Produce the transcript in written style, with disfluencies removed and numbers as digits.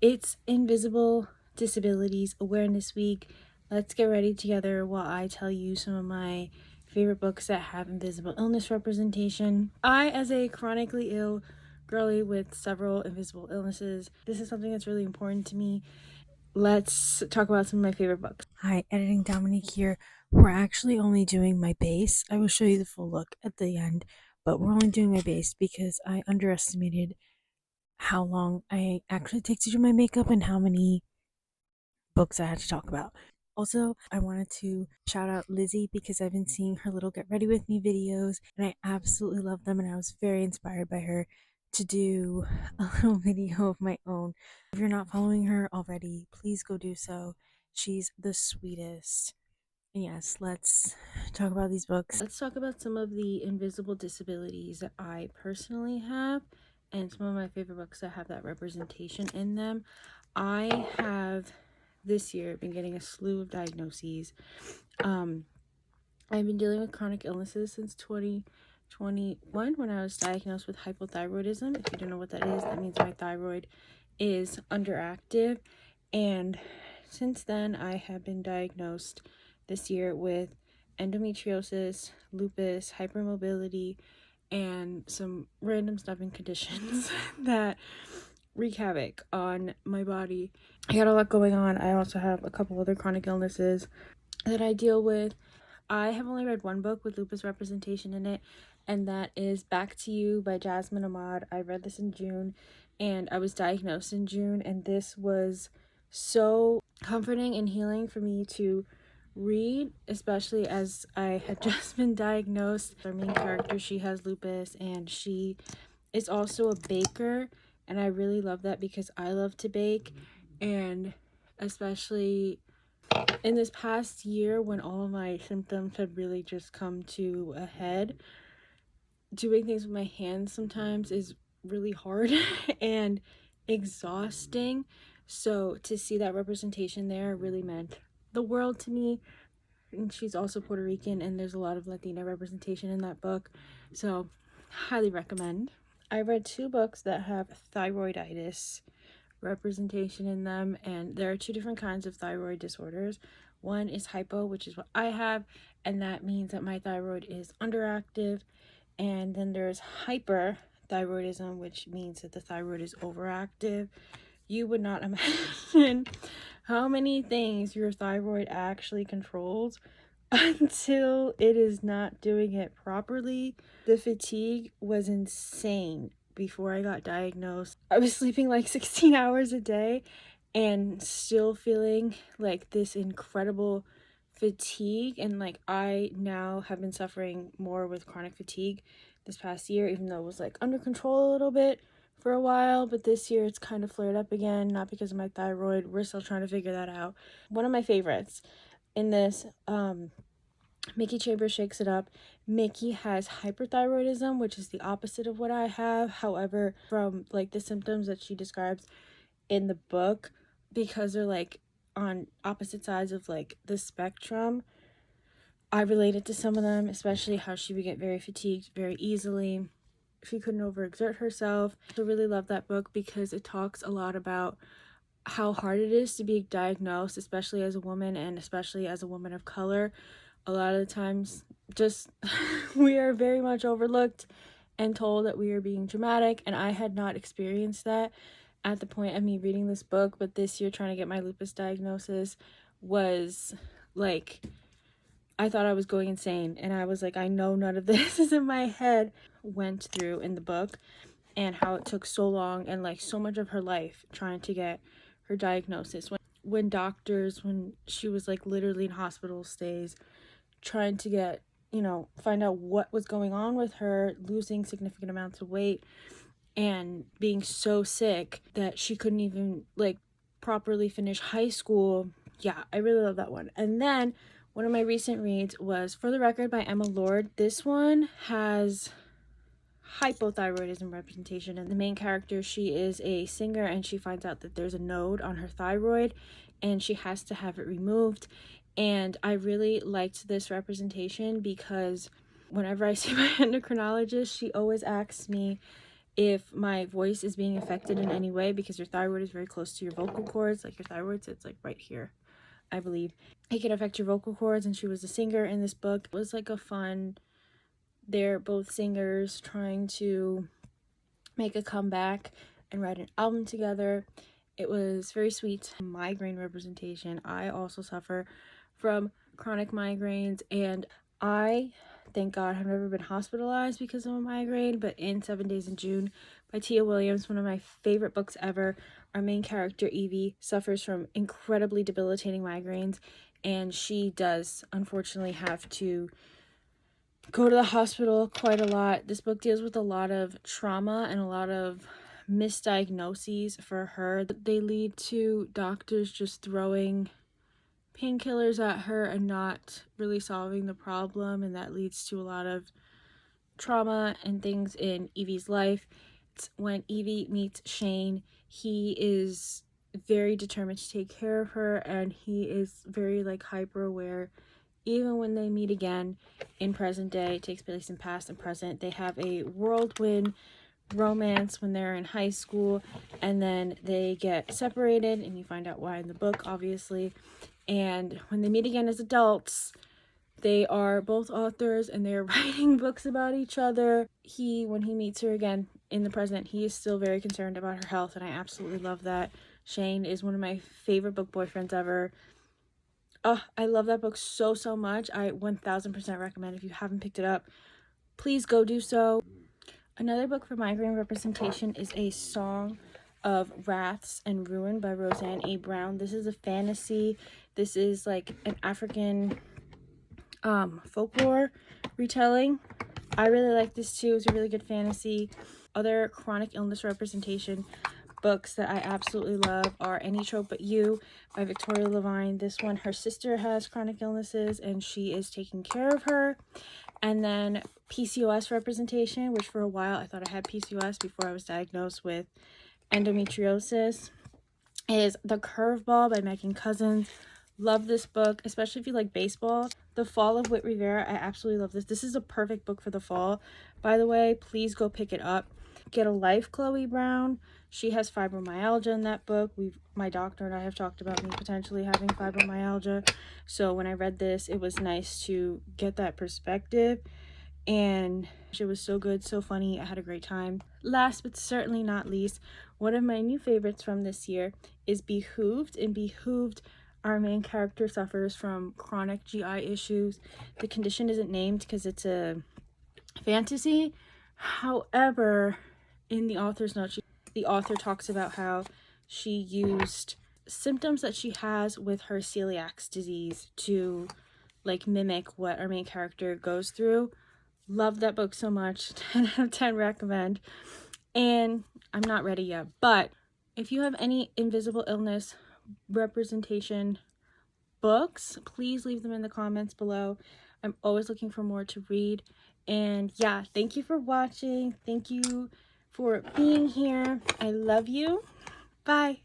It's Invisible Disabilities Awareness Week. Let's get ready together while I tell you some of my favorite books that have invisible illness representation. I, as a chronically ill girly with several invisible illnesses, this is something that's really important to me. Let's talk about some of my favorite books. Hi, Editing Dominique here. We're actually only doing my base. I will show you the full look at the end, but we're only doing my base because I underestimated how long I actually take to do my makeup and how many books I had to talk about. Also, I wanted to shout out Lizzie because I've been seeing her little Get Ready With Me videos and I absolutely love them, and I was very inspired by her to do a little video of my own. If you're not following her already, please go do so. She's the sweetest. And yes, let's talk about these books. Let's talk about some of the invisible disabilities that I personally have and some of my favorite books that have that representation in them. I have this year been getting a slew of diagnoses. I've been dealing with chronic illnesses since 2021 when I was diagnosed with hypothyroidism. If you don't know what that is, that means my thyroid is underactive. And since then, I have been diagnosed this year with endometriosis, lupus, hypermobility, and some random stomach conditions that wreak havoc on my body. I got a lot going on. I also have a couple other chronic illnesses that I deal with. I have only read one book with lupus representation in it, and that is Back to You by Jasmine Ahmad. I read this in June, and I was diagnosed in June, and this was so comforting and healing for me to read, especially as I had just been diagnosed. Our main character, she has lupus, and she is also a baker, and I really love that because I love to bake, and especially in this past year when all of my symptoms have really just come to a head, doing things with my hands sometimes is really hard and exhausting. So to see that representation there really meant the world to me. And she's also Puerto Rican, and there's a lot of Latina representation in that book, so highly recommend. I read two books that have thyroiditis representation in them, and there are two different kinds of thyroid disorders. One is hypo, which is what I have, and that means that my thyroid is underactive, and then there's hyperthyroidism, which means that the thyroid is overactive. You would not imagine how many things your thyroid actually controls until it is not doing it properly. The fatigue was insane before I got diagnosed. I was sleeping like 16 hours a day and still feeling like this incredible fatigue, and like I now have been suffering more with chronic fatigue this past year, even though it was like under control a little bit for a while, but this year it's kind of flared up again, not because of my thyroid. We're still trying to figure that out. One of my favorites in this, Mickey Chambers Shakes It Up. Mickey has hyperthyroidism, which is the opposite of what I have. However, from like the symptoms that she describes in the book, because they're like on opposite sides of like the spectrum, I related to some of them, especially how she would get very fatigued very easily. She couldn't overexert herself. I really love that book because it talks a lot about how hard it is to be diagnosed, especially as a woman and especially as a woman of color. A lot of the times, just we are very much overlooked and told that we are being dramatic, and I had not experienced that at the point of me reading this book, but this year trying to get my lupus diagnosis was like, I thought I was going insane, and I was like, I know none of this is in my head. Went through in the book and how it took so long and like so much of her life trying to get her diagnosis, when doctors, when she was like literally in hospital stays trying to get, find out what was going on with her, losing significant amounts of weight and being so sick that she couldn't even like properly finish high school. Yeah, I really love that one. And then one of my recent reads was For the Record by Emma Lord. This one has hypothyroidism representation, and the main character, she is a singer, and she finds out that there's a node on her thyroid and she has to have it removed. And I really liked this representation because whenever I see my endocrinologist, she always asks me if my voice is being affected in any way, because your thyroid is very close to your vocal cords, like your thyroid sits like right here, I believe. It can affect your vocal cords, and she was a singer in this book. It was like a fun, they're both singers trying to make a comeback and write an album together. It was very sweet. Migraine representation. I also suffer from chronic migraines, and I, thank God, have never been hospitalized because of a migraine. But in 7 Days in June by Tia Williams, one of my favorite books ever, our main character Evie suffers from incredibly debilitating migraines, and she does unfortunately have to go to the hospital quite a lot. This book deals with a lot of trauma and a lot of misdiagnoses for her. They lead to doctors just throwing painkillers at her and not really solving the problem, and that leads to a lot of trauma and things in Evie's life. It's when Evie meets Shane, he is very determined to take care of her, and he is very like hyper aware. Even when they meet again in present day, it takes place in past and present. They have a whirlwind romance when they're in high school, and then they get separated, and you find out why in the book, obviously. And when they meet again as adults, they are both authors and they're writing books about each other. When he meets her again in the present, he is still very concerned about her health, and I absolutely love that. Shane is one of my favorite book boyfriends ever. Oh, I love that book so much. I 1000% recommend. If you haven't picked it up, please go do so. Another book for migraine representation is A Song of Wraths and Ruin by Roseanne A. Brown. This is a fantasy. This is like an African folklore retelling. I really like this too. It's a really good fantasy. Other chronic illness representation books that I absolutely love are Any Trope But You by Victoria Levine. This one, her sister has chronic illnesses and she is taking care of her. And then PCOS representation, which for a while I thought I had PCOS before I was diagnosed with endometriosis, is The Curveball by Megan Cousins. Love this book, especially if you like baseball. The Fall of Whit Rivera, I absolutely love this. This is a perfect book for the fall. By the way, please go pick it up. Get a Life, Chloe Brown. She has fibromyalgia in that book. My doctor and I have talked about me potentially having fibromyalgia. So when I read this, it was nice to get that perspective. And it was so good, so funny. I had a great time. Last but certainly not least, one of my new favorites from this year is Behooved. In Behooved, our main character suffers from chronic GI issues. The condition isn't named because it's a fantasy. However, in the author's note, the author talks about how she used symptoms that she has with her celiac disease to like mimic what our main character goes through. Love that book so much. 10 out of 10 recommend. And I'm not ready yet, but if you have any invisible illness representation books, please leave them in the comments below. I'm always looking for more to read. And yeah, thank you for watching. Thank you for being here. I love you. Bye.